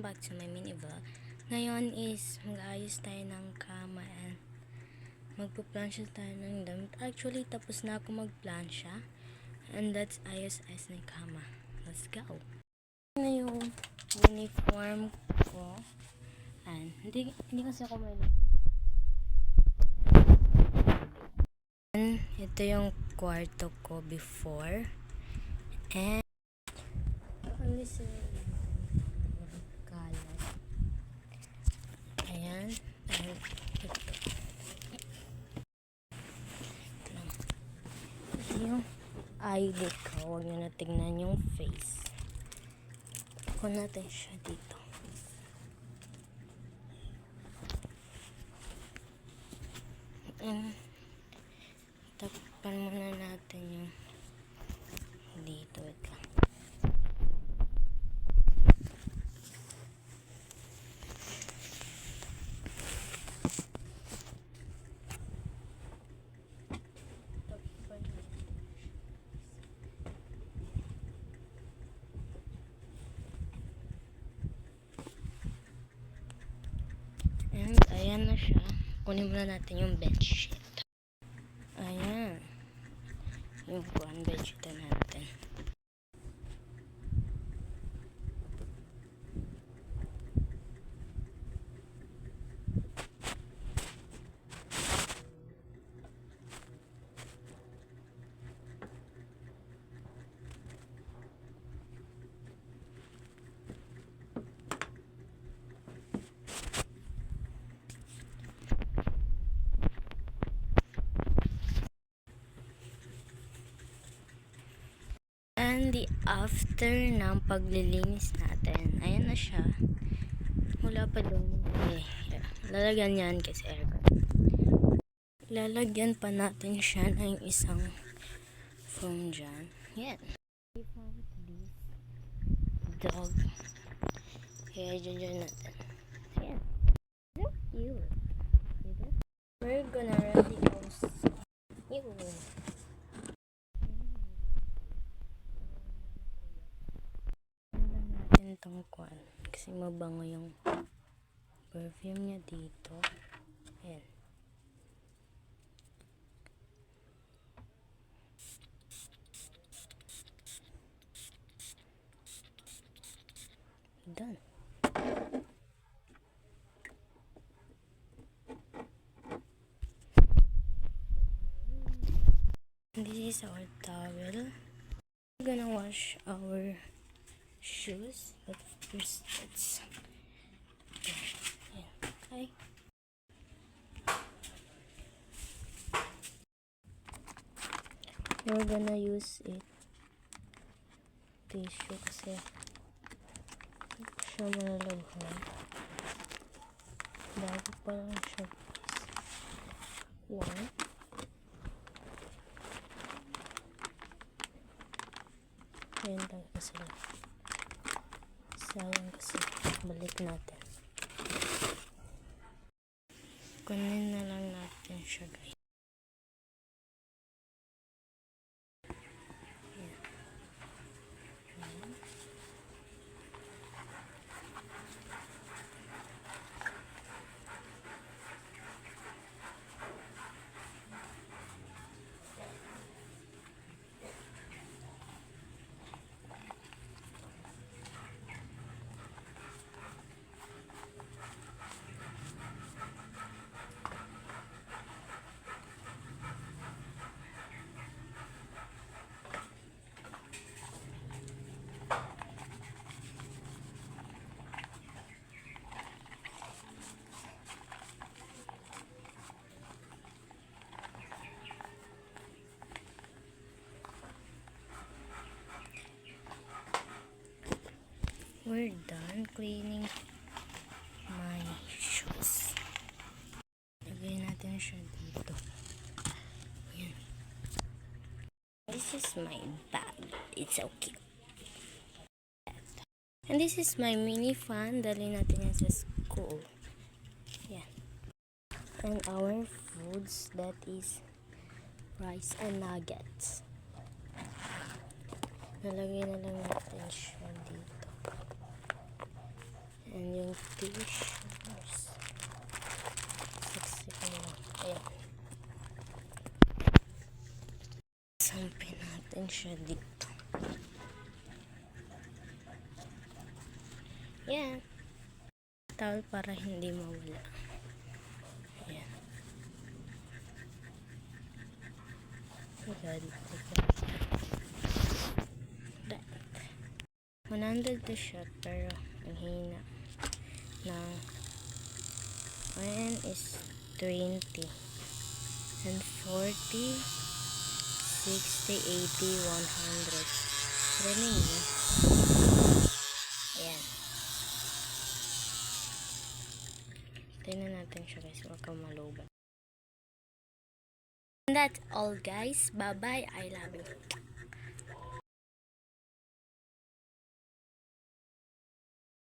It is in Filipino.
back to my mini vlog. Ngayon is mag-ayos tayo ng kama and magpa-plansya tayo ng damit. Actually, tapos na ako mag-plansya and that's ayos-ayos ng kama. Let's go! Ano yung uniform ko? And hindi kasi ako may ito yung kwarto ko before and listen kalat. Ayan. And ito yung ID ko. Huwag nyo na tignan yung face. Ako natin siya dito. And takpan muna natin yung dito. Wait lang. And ayan na siya. Kunin muna natin yung bedsheet. Ayan. Yung bedsheet natin. And the after ng paglilinis natin, ayan na siya. Wala pa doon. Lalagyan yan kasi aircon. Lalagyan pa natin siya ng isang foam dyan. Yan. Dog. Kaya dyan natin. Ayan. So cute. We're gonna ready also. Ew. Itong kwan kasi mabango yung perfume niya dito. Ayan. Done. This is our towel. We're gonna wash our shoes, but first let's okay. We're gonna use it tissue kasi siya malalaghan bago pa lang siya one. Ayan lang kasi sayang kasi balik natin. Kunin na lang natin siya guys. We're done cleaning my shoes. Lagay natin siya dito. Ayan. This is my bag. It's so cute. And this is my mini fan. Dali natin yan sa school. Ayan. And our foods, that is rice and nuggets. Nalagay na lang natin siya dito. And yung tissues. Saksikan lang. Ayan. Sampin natin siya dito. Yan. Towel para hindi mawala. Ayan. Agad. That. 100 to shot pero ang hina ng ayan is 20 and 40 60 80 100 running niya. Ayan. Tingnan natin siya guys, baka malubat. And that's all guys. Bye bye. I love you.